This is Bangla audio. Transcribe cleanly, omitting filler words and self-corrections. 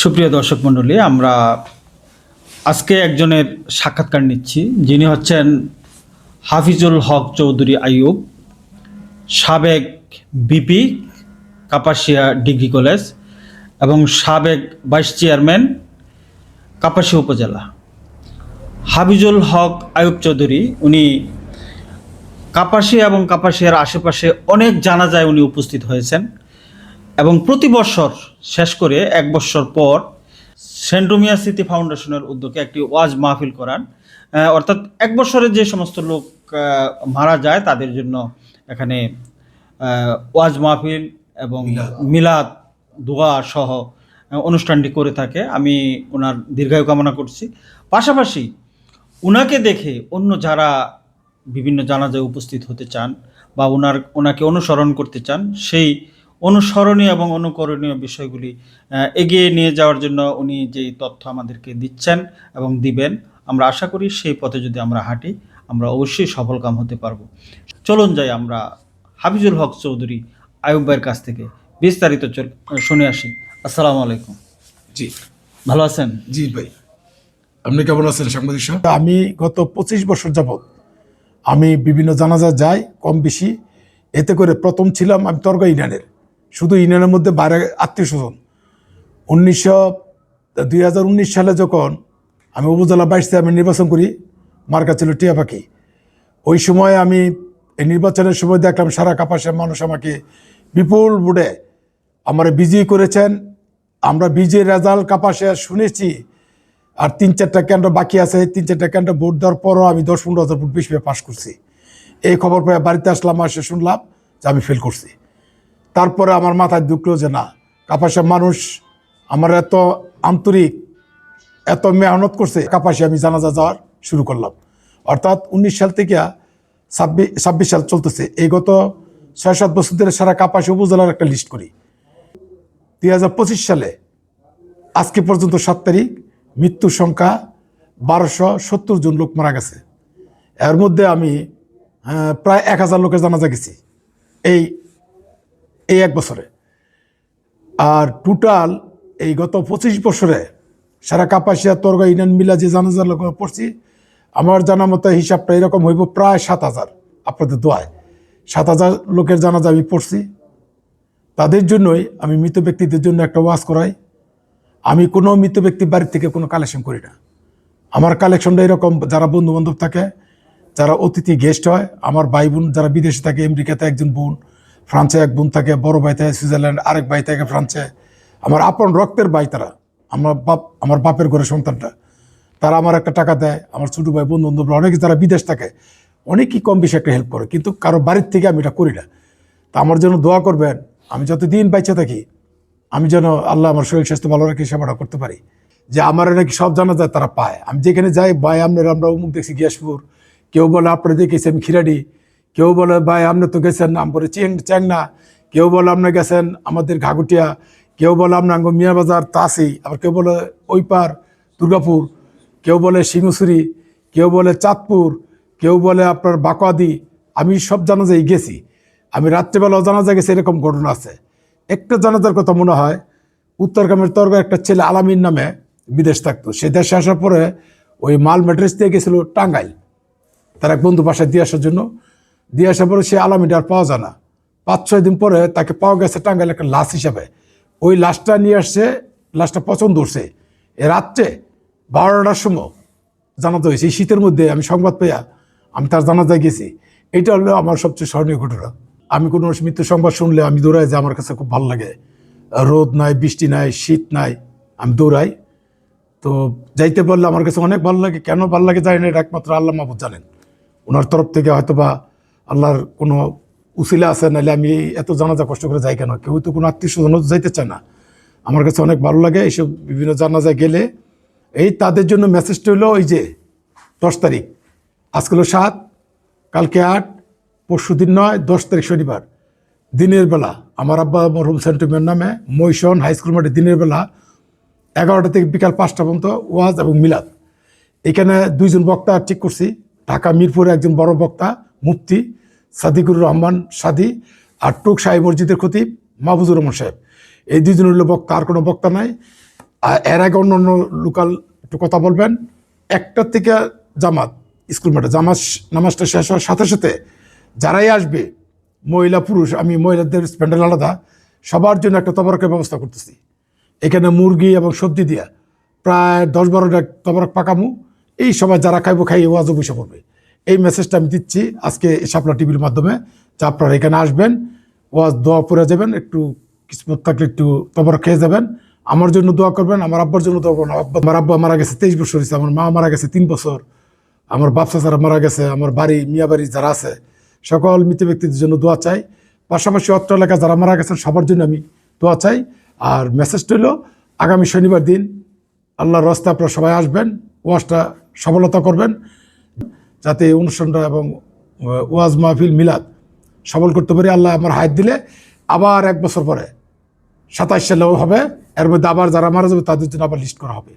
সুপ্রিয় দর্শক মণ্ডলী, আমরা আজকে একজনের সাক্ষাৎকার নিচ্ছি, যিনি হচ্ছেন হাফিজুল হক চৌধুরী আইয়ুব, সাবেক বিপি কাপাসিয়া ডিগ্রি কলেজ এবং সাবেক ভাইস চেয়ারম্যান কাপাসিয়া উপজেলা। হাফিজুল হক আইয়ুব চৌধুরী উনি কাপাসিয়া এবং কাপাসিয়ার আশেপাশে অনেক জানাজায় উনি উপস্থিত হয়েছেন এবং প্রতি বছর শেষ করে এক বছর পর সেন্ট রুমিয়া স্মৃতি ফাউন্ডেশনের উদ্যোগে একটি ওয়াজ মাহফিল করান। অর্থাৎ এক বছরে যে সমস্ত লোক মারা যায় তাদের জন্য এখানে ওয়াজ মাহফিল এবং মিলাদ দোয়া সহ অনুষ্ঠানটি করে থাকে। আমি ওনার দীর্ঘায়ু কামনা করছি। পাশাপাশি ওনাকে দেখে অন্য যারা বিভিন্ন জানাজায় উপস্থিত হতে চান বা ওনাকে অনুসরণ করতে চান, সেই অনুসরণীয় এবং অনুকরণীয় বিষয়গুলি এগিয়ে নিয়ে যাওয়ার জন্য উনি যেই তথ্য আমাদেরকে দিচ্ছেন এবং দিবেন, আমরা আশা করি সেই পথে যদি আমরা হাঁটি আমরা অবশ্যই সফলকাম হতে পারবো। চলুন যাই আমরা হাফিজুল হক চৌধুরী আইয়ুব ভাইয়ের কাছ থেকে বিস্তারিত শুনে আসি। আসসালামু আলাইকুম। জি, ভালো আছেন? জি ভাই, আপনি কেমন আছেন সাংবাদিক সাহেব? আমি গত 25 বছর যাবৎ আমি বিভিন্ন জানাজা যাই কম বেশি। এতে করে প্রথম ছিলাম আমি তরগা ইউনিয়নের, শুধু ইউনিয়নের মধ্যে বাইরে আত্মীয় স্বজন। 2019 সালে যখন আমি উপজেলা ভাইস চেয়ারম্যান নির্বাচন করি, মার্কা ছিল টিয়া পাখি। ওই সময় আমি এই নির্বাচনের সময় দেখলাম সারা কাপাসিয়ার মানুষ আমাকে বিপুল ভোটে আমার বিজয়ী করেছেন। আমরা বিজয়ী রেজাল্ট কাপাসিয়া শুনেছি, আর 3-4টা কেন্দ্র বাকি আছে। 3-4টা কেন্দ্র ভোট দেওয়ার পরও আমি 10-15 হাজার ভোট বেশি পাস করছি। এই খবর পেয়ে বাড়িতে আসলাম, এসে শুনলাম যে আমি ফেল করছি। তারপরে আমার মাথায় ঢুকলো যে না, কাপাসিয়ার মানুষ আমার এত আন্তরিক, এত মেহনত করছে। কাপাসিয়া আমি জানাজা যাওয়ার শুরু করলাম। অর্থাৎ 19 সাল থেকে 26 সাল চলতেছে। এই গত 6-7 বছর ধরে সারা কাপাসিয়া উপজেলার একটা লিস্ট করি। 2025 সালে আজকে পর্যন্ত 7 তারিখ মৃত্যুর সংখ্যা 1270 জন লোক মারা গেছে। এর মধ্যে আমি প্রায় 1000 লোকের জানাজা গেছি এই এক বছরে। আর টোটাল এই গত 25 বছরে সারা কাপাসিয়া তরগা ইউনিয়ন মিলা যে জানাজা লোক পড়ছি, আমার জানা মতো হিসাবটা এরকম হইব প্রায় 7000। আপনাদের দোয়ায় 7000 লোকের জানাজা আমি পড়ছি। তাদের জন্যই আমি মৃত ব্যক্তিদের জন্য একটা ওয়াজ করাই। আমি কোনো মৃত ব্যক্তির বাড়ির থেকে কোনো কালেকশন করি না। আমার কালেকশনটা এরকম, যারা বন্ধু বান্ধব থাকে, যারা অতিথি গেস্ট হয়, আমার ভাই বোন যারা বিদেশে থাকে, আমেরিকাতে একজন বোন, ফ্রান্সে এক বোন থাকে, বড় ভাই থাকে সুইজারল্যান্ড, আরেক ভাই থাকে ফ্রান্সে, আমার আপন রক্তের ভাই তারা, আমার বাপের ঘরে সন্তানটা, তারা আমার একটা টাকা দেয়। আমার ছোটো ভাই বন্ধু বান্ধবরা অনেকে যারা বিদেশ থাকে অনেকেই কম বেশি একটা হেল্প করে, কিন্তু কারো বাড়ির থেকে আমি এটা করি না। তা আমার জন্য দোয়া করবেন, আমি যতদিন বেঁচে থাকি আমি যেন আল্লাহ আমার শরীর স্বাস্থ্য ভালো রাখি, সেবাটা করতে পারি। যে আমার নাকি সব জানা যায় তারা পায়। আমি যেখানে যাই, ভাই আমরা অমুক দেখছি গিয়াসপুর, কেউ বলে আপনারা দেখেছি আমি খিরাডি, কেউ বলে ভাই আপনি তো গেছেন আমপুরে চ্যাংনা, কেউ বলে আপনি গেছেন আমাদের ঘাগুটিয়া, কেউ বলে আপনার মিয়াবাজার তাসি, আবার কেউ বলে ওই পার দুর্গাপুর, কেউ বলে সিংহসুরি, কেউ বলে চাঁদপুর, কেউ বলে আপনার বাকোয়াদি। আমি সব জানাজায় গেছি। আমি রাত্রেবেলাও জানাজা গেছি, এরকম ঘটনা আছে। একটা জানাজার কথা মনে হয়, উত্তরগ্রামের তরগা একটা ছেলে আলামিন নামে বিদেশ থাকতো। সে দেশে আসার পরে ওই মাল ম্যাট্রেস দিয়ে গেছিলো টাঙ্গাইল, তার এক বন্ধু বাসায় দিয়ে আসার জন্য। দিয়ে আসার পরে সে আলামিনটা আর পাওয়া যায় না। 5-6 দিন পরে তাকে পাওয়া গেছে টাঙ্গাইল একটা লাশ হিসাবে। ওই লাশটা নিয়ে আসছে, লাশটা পছন্দ উঠছে। এ রাত্রে 12টার সময় জানাজা হয়েছে। এই শীতের মধ্যে আমি সংবাদ পেয়ে আমি তার জানাজায় গেছি। এটা হলো আমার সবচেয়ে স্মরণীয় ঘটনা। আমি কোনো মৃত্যু সংবাদ শুনলে আমি দৌড়াই, যে আমার কাছে খুব ভালো লাগে। রোদ নাই, বৃষ্টি নাই, শীত নাই, আমি দৌড়াই। তো যাইতে পারলে আমার কাছে অনেক ভালো লাগে। কেন ভালো লাগে জানি না, এটা একমাত্র আল্লাহ মাহবুব জানেন। ওনার তরফ থেকে হয়তো বা আল্লাহর কোনো উসিলা আছে, নাহলে আমি এত জানাজা কষ্ট করে যাই কেন? কেউ তো কোনো আত্মীয় স্বজন যাইতে চায় না। আমার কাছে অনেক ভালো লাগে এইসব বিভিন্ন জানাজায় গেলে। এই তাদের জন্য মেসেজটা হলো ওই যে 10 তারিখ, আজকে হলো 7, কালকে 8, পরশু দিন 9, 10 তারিখ শনিবার দিনের বেলা আমার আব্বা মরহুম সেন্টিমেন্ট নামে মৈশন হাই স্কুল মাঠে দিনের বেলা 11টা থেকে বিকাল 5টা পর্যন্ত ওয়াজ এবং মিলাদ। এখানে 2 জন বক্তা ঠিক করছি। ঢাকা মিরপুরে একজন বড় বক্তা মুফতি সাদিকুর রহমান সাদি, আর টুক শাহী মসজিদের খতিব মাহফুজুর রহমান সাহেব। এই 2 জন হলো বক্তা, আর কোনো বক্তা নাই। আর এর আগে অন্য অন্য লোকাল একটু কথা বলবেন। 1টার থেকে জামাত, স্কুল মাঠে জামাত নামাজটা শেষ হওয়ার সাথে সাথে যারাই আসবে, মহিলা পুরুষ, আমি মহিলাদের স্প্যান্ডেল আলাদা, সবার জন্য একটা তবরকের ব্যবস্থা করতেছি। এখানে মুরগি এবং সবজি দিয়া প্রায় 10-12টা তবরক পাকামু। এই সময় যারা খাইবো খাইয়ে ওয়াজও বসে পড়বে। এই মেসেজটা আমি দিচ্ছি আজকে শাপলা টিভির মাধ্যমে, যে আপনারা এখানে আসবেন, ওয়াজ দোয়া পড়ে যাবেন, একটু কিসমত থাকলে একটু তবরক খেয়ে যাবেন। আমার জন্য দোয়া করবেন, আমার আব্বার জন্য দোয়া করবেন। আমার আব্বা মারা গেছে 23 বছর হয়েছে, আমার মা মারা গেছে 3 বছর, আমার বাপ চাচারা মারা গেছে, আমার বাড়ি মিয়া বাড়ি যারা আছে সকল মৃত ব্যক্তিদের জন্য দোয়া চাই। পাশাপাশি অত্র এলাকা যারা মারা গেছেন সবার জন্য আমি দোয়া চাই। আর মেসেজটা হলো আগামী শনিবার দিন আল্লাহর রাস্তায় আপনারা সবাই আসবেন, ওয়াজটা সফলতা করবেন, যাতে এই অনুষ্ঠানটা এবং ওয়াজ মাহফিল মিলাদ সফল করতে পারি। আল্লাহ আমার হায়াত দিলে আবার 1 বছর পরে 27 সালেও হবে, এর মধ্যে আবার যারা মারা যাবে তাদের জন্য আবার লিস্ট করা হবে।